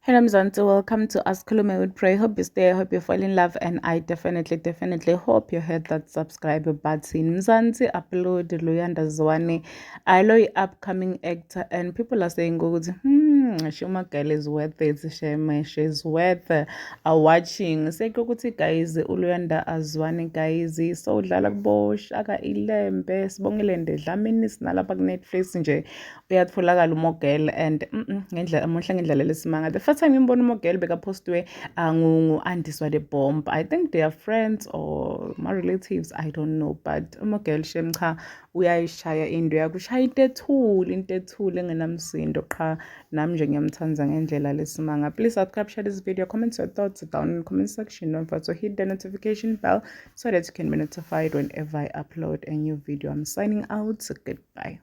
Hello, Mzansi. Welcome to Ask Khulume with Pray. Hope you stay. Hope you fall in love. And I definitely hope you hit that subscribe button. Mzansi upload Luyanda Zwane. I know upcoming actor, and people are saying, Shuma girl is worth it. She's worth watching. Say, guys, Luyanda Zwane, guys. So, Dlalakbo, Shaka Ilembe, Sbongilende, Laminis, Nalapa Netflix, nje. Uyatholakala umogel and ngendlela muhle ngendlela lesimanga. The first time ngimbona umogel bekapostwe ngu-andiswa the bomb. I think they are friends or my relatives, I don't know, but umogel shem cha uyayishaya into yakho, ushaya into ethule engenamsindo qha. Nami nje ngiyamthanda ngendlela lesimanga. Please subscribe, share this video, comment your thoughts down in the comment section. Don't forget to hit the notification bell so that you can be notified whenever I upload a new video. I'm signing out. Goodbye.